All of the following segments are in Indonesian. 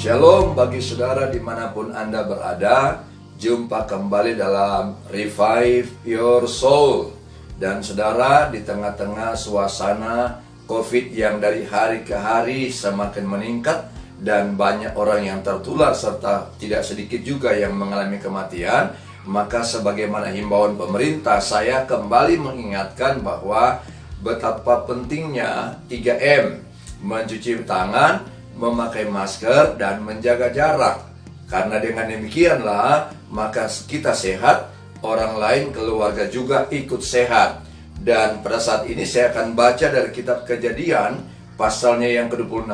Shalom bagi saudara dimanapun Anda berada. Jumpa kembali dalam Revive Your Soul. Dan saudara, di tengah-tengah suasana COVID yang dari hari ke hari semakin meningkat dan banyak orang yang tertular serta tidak sedikit juga yang mengalami kematian, maka sebagaimana himbauan pemerintah, saya kembali mengingatkan bahwa betapa pentingnya 3M: mencuci tangan, memakai masker, dan menjaga jarak. Karena dengan demikianlah maka kita sehat, orang lain, keluarga juga ikut sehat. Dan pada saat ini saya akan baca dari kitab Kejadian pasalnya yang ke-26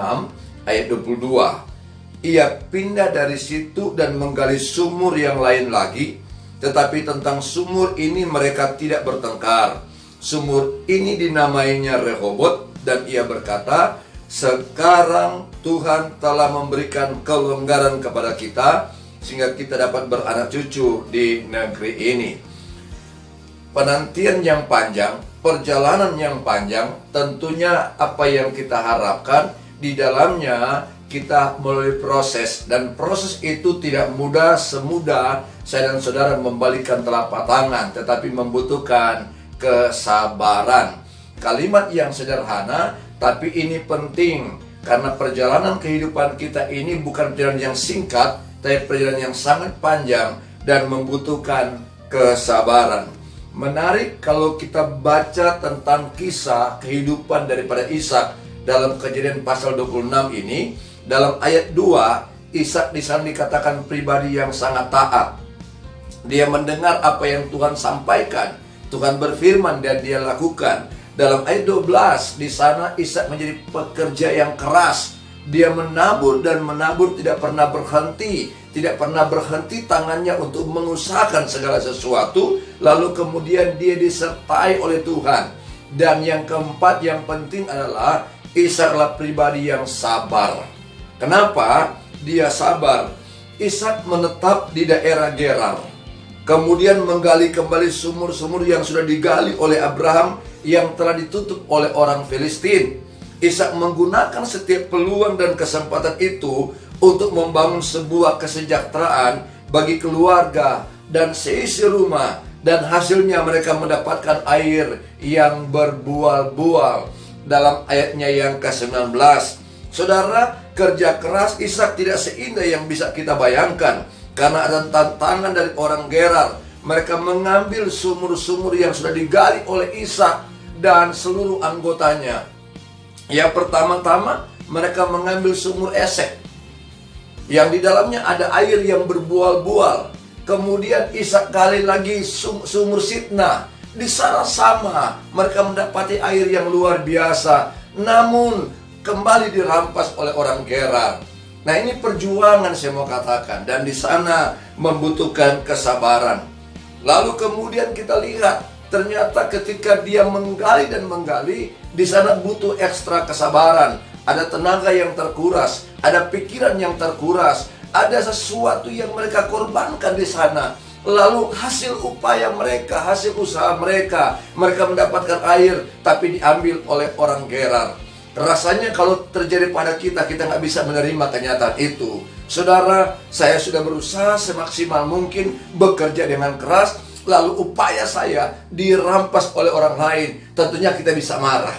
ayat 22. Ia pindah dari situ dan menggali sumur yang lain lagi, tetapi tentang sumur ini mereka tidak bertengkar. Sumur ini dinamainya Rehobot, dan ia berkata, sekarang Tuhan telah memberikan kelonggaran kepada kita sehingga kita dapat beranak cucu di negeri ini. Penantian yang panjang, perjalanan yang panjang, tentunya apa yang kita harapkan di dalamnya kita melalui proses, dan proses itu tidak mudah semudah saya dan saudara membalikan telapak tangan, tetapi membutuhkan kesabaran. Kalimat yang sederhana, tapi ini penting, karena perjalanan kehidupan kita ini bukan perjalanan yang singkat, tapi perjalanan yang sangat panjang dan membutuhkan kesabaran. Menarik kalau kita baca tentang kisah kehidupan daripada Ishak dalam Kejadian pasal 26 ini. Dalam ayat 2, Ishak di sana dikatakan pribadi yang sangat taat. Dia mendengar apa yang Tuhan sampaikan, Tuhan berfirman dan dia lakukan. Dalam ayat 12, di sana Ishak menjadi pekerja yang keras. Dia menabur dan menabur, tidak pernah berhenti. Tidak pernah berhenti tangannya untuk mengusahakan segala sesuatu. Lalu kemudian dia disertai oleh Tuhan. Dan yang keempat, yang penting adalah Ishak adalah pribadi yang sabar. Kenapa dia sabar? Ishak menetap di daerah Gerar. Kemudian menggali kembali sumur-sumur yang sudah digali oleh Abraham yang telah ditutup oleh orang Filistin. Ishak menggunakan setiap peluang dan kesempatan itu untuk membangun sebuah kesejahteraan bagi keluarga dan seisi rumah, dan hasilnya mereka mendapatkan air yang berbual-bual. Dalam ayatnya yang ke-19, saudara, kerja keras Ishak tidak seindah yang bisa kita bayangkan, karena ada tantangan dari orang Gerar. Mereka mengambil sumur-sumur yang sudah digali oleh Ishak dan seluruh anggotanya. Yang pertama-tama mereka mengambil sumur Esek, yang di dalamnya ada air yang berbual-bual. Kemudian Ishak gali lagi sumur Sitna. Di sana sama, mereka mendapati air yang luar biasa, namun kembali dirampas oleh orang Gerar. Nah, ini perjuangan saya mau katakan, dan di sana membutuhkan kesabaran. Lalu kemudian kita lihat, ternyata ketika dia menggali dan menggali, di sana butuh ekstra kesabaran. Ada tenaga yang terkuras, ada pikiran yang terkuras, ada sesuatu yang mereka korbankan di sana. Lalu hasil upaya mereka, hasil usaha mereka, mereka mendapatkan air, tapi diambil oleh orang Gerar. Rasanya kalau terjadi pada kita, kita nggak bisa menerima kenyataan itu. Saudara, saya sudah berusaha semaksimal mungkin, bekerja dengan keras, lalu upaya saya dirampas oleh orang lain. Tentunya kita bisa marah.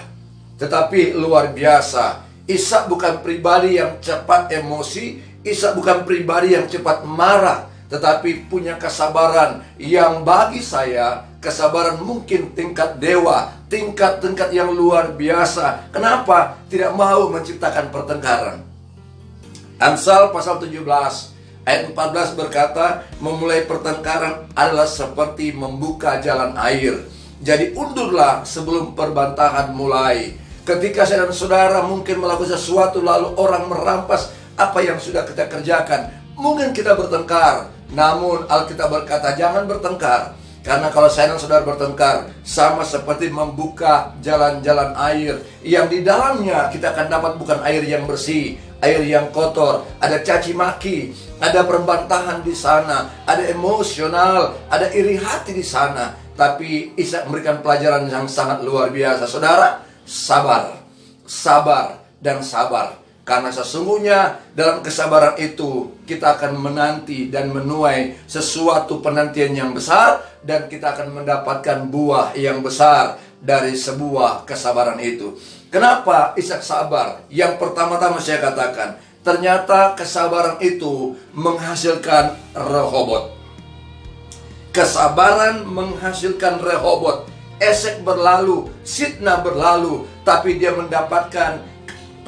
Tetapi luar biasa, Ishak bukan pribadi yang cepat emosi, Ishak bukan pribadi yang cepat marah, tetapi punya kesabaran yang bagi saya, kesabaran mungkin tingkat dewa, tingkat yang luar biasa. Kenapa? Tidak mau menciptakan pertengkaran. Amsal pasal 17 ayat 14 berkata, memulai pertengkaran adalah seperti membuka jalan air. Jadi undurlah sebelum perbantahan mulai. Ketika saya dan saudara mungkin melakukan sesuatu lalu orang merampas apa yang sudah kita kerjakan, mungkin kita bertengkar. Namun Alkitab berkata jangan bertengkar, karena kalau saya dan saudara bertengkar sama seperti membuka jalan-jalan air yang di dalamnya kita akan dapat bukan air yang bersih, air yang kotor. Ada caci maki, ada perbantahan di sana, ada emosional, ada iri hati di sana. Tapi Ishak memberikan pelajaran yang sangat luar biasa. Saudara, sabar, sabar, dan sabar. Karena sesungguhnya dalam kesabaran itu kita akan menanti dan menuai sesuatu penantian yang besar, dan kita akan mendapatkan buah yang besar dari sebuah kesabaran itu. Kenapa Ishak sabar? Yang pertama-tama saya katakan, ternyata kesabaran itu menghasilkan Rehobot. Kesabaran menghasilkan Rehobot. Esek berlalu, Sitnah berlalu, tapi dia mendapatkan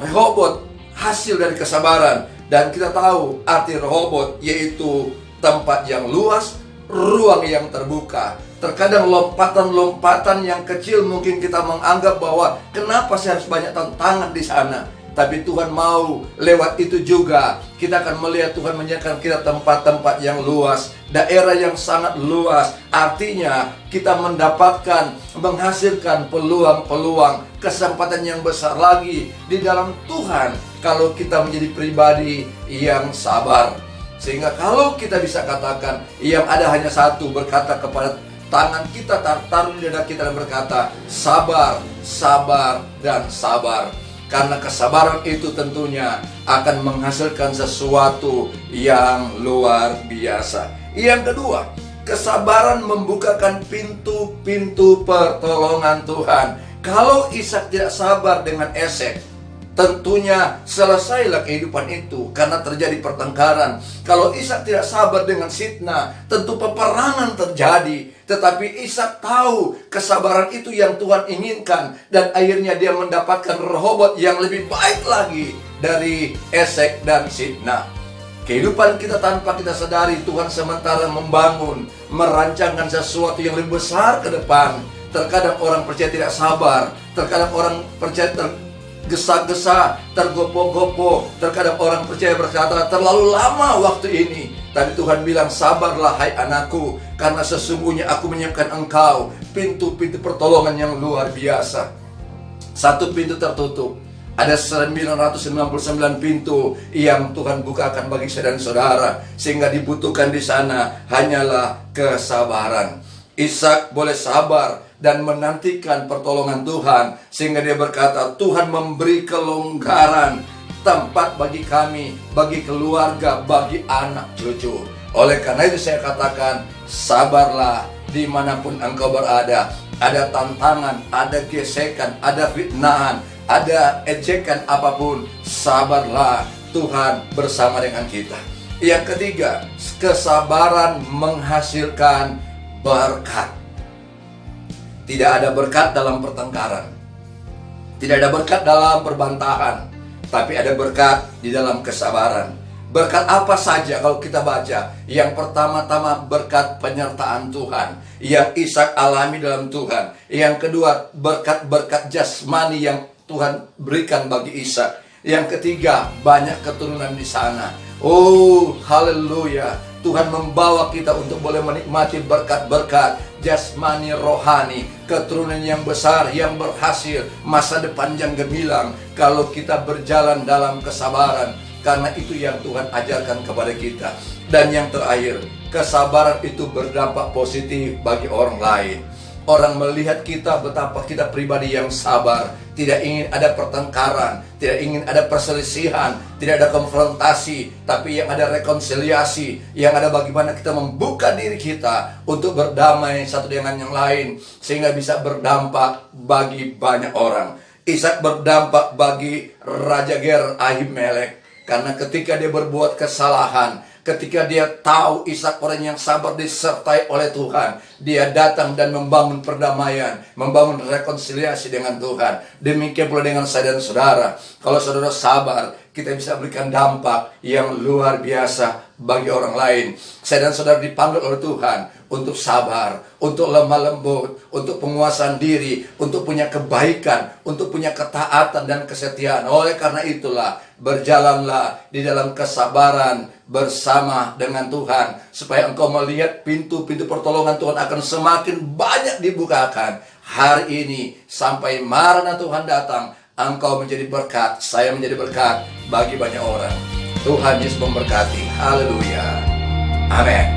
Rehobot, hasil dari kesabaran. Dan kita tahu arti Rehobot yaitu tempat yang luas, ruang yang terbuka. Terkadang lompatan-lompatan yang kecil mungkin kita menganggap bahwa kenapa saya harus banyak tantangan di sana. Tapi Tuhan mau lewat itu juga kita akan melihat Tuhan menyediakan kita tempat-tempat yang luas, daerah yang sangat luas. Artinya kita mendapatkan, menghasilkan peluang-peluang, kesempatan yang besar lagi di dalam Tuhan kalau kita menjadi pribadi yang sabar. Sehingga kalau kita bisa katakan yang ada hanya satu, berkata kepada tangan kita, taruh di dada kita dan berkata, sabar, sabar, dan sabar. Karena kesabaran itu tentunya akan menghasilkan sesuatu yang luar biasa. Yang kedua, kesabaran membukakan pintu-pintu pertolongan Tuhan. Kalau Ishak tidak sabar dengan Esek, tentunya selesailah kehidupan itu karena terjadi pertengkaran. Kalau Ishak tidak sabar dengan Sitnah, tentu peperangan terjadi. Tetapi Ishak tahu kesabaran itu yang Tuhan inginkan, dan akhirnya dia mendapatkan Rehobot yang lebih baik lagi dari Esek dan Sitnah. Kehidupan kita tanpa kita sadari, Tuhan sementara membangun, merancangkan sesuatu yang lebih besar ke depan. Terkadang orang percaya tidak sabar, terkadang orang percaya tergesa-gesa, tergopoh-gopoh. Terkadang orang percaya berkata, terlalu lama waktu ini. Tapi Tuhan bilang, sabarlah hai anakku, karena sesungguhnya aku menyiapkan engkau pintu-pintu pertolongan yang luar biasa. Satu pintu tertutup, ada 999 pintu yang Tuhan bukakan bagi saya dan saudara. Sehingga dibutuhkan di sana hanyalah kesabaran. Ishak boleh sabar dan menantikan pertolongan Tuhan, sehingga dia berkata, Tuhan memberi kelonggaran, tempat bagi kami, bagi keluarga, bagi anak cucu. Oleh karena itu saya katakan, sabarlah dimanapun engkau berada. Ada tantangan, ada gesekan, ada fitnahan, ada ejekan apapun, sabarlah, Tuhan bersama dengan kita. Yang ketiga, kesabaran menghasilkan berkat. Tidak ada berkat dalam pertengkaran, tidak ada berkat dalam perbantahan, tapi ada berkat di dalam kesabaran. Berkat apa saja kalau kita baca? Yang pertama-tama berkat penyertaan Tuhan yang Ishak alami dalam Tuhan. Yang kedua, berkat-berkat jasmani yang Tuhan berikan bagi Ishak. Yang ketiga, banyak keturunan di sana. Oh, haleluya. Tuhan membawa kita untuk boleh menikmati berkat-berkat jasmani rohani, keturunan yang besar, yang berhasil, masa depan yang gemilang kalau kita berjalan dalam kesabaran. Karena itu yang Tuhan ajarkan kepada kita. Dan yang terakhir, kesabaran itu berdampak positif bagi orang lain. Orang melihat kita betapa kita pribadi yang sabar, tidak ingin ada pertengkaran, tidak ingin ada perselisihan, tidak ada konfrontasi, tapi yang ada rekonsiliasi, yang ada bagaimana kita membuka diri kita untuk berdamai satu dengan yang lain, sehingga bisa berdampak bagi banyak orang. Ishak berdampak bagi Raja Ger Ahimelek, karena ketika dia berbuat kesalahan, ketika dia tahu Ishak orang yang sabar disertai oleh Tuhan, dia datang dan membangun perdamaian, membangun rekonsiliasi dengan Tuhan. Demikian pula dengan saya dan saudara. Kalau saudara sabar, kita bisa berikan dampak yang luar biasa bagi orang lain. Saya dan saudara dipanggil oleh Tuhan untuk sabar, untuk lemah lembut, untuk penguasaan diri, untuk punya kebaikan, untuk punya ketaatan dan kesetiaan. Oleh karena itulah, berjalanlah di dalam kesabaran bersama dengan Tuhan, supaya engkau melihat pintu-pintu pertolongan Tuhan akan semakin banyak dibukakan hari ini sampai Maranatha Tuhan datang. Engkau menjadi berkat, saya menjadi berkat bagi banyak orang. Tuhan Yesus memberkati. Haleluya. Amin.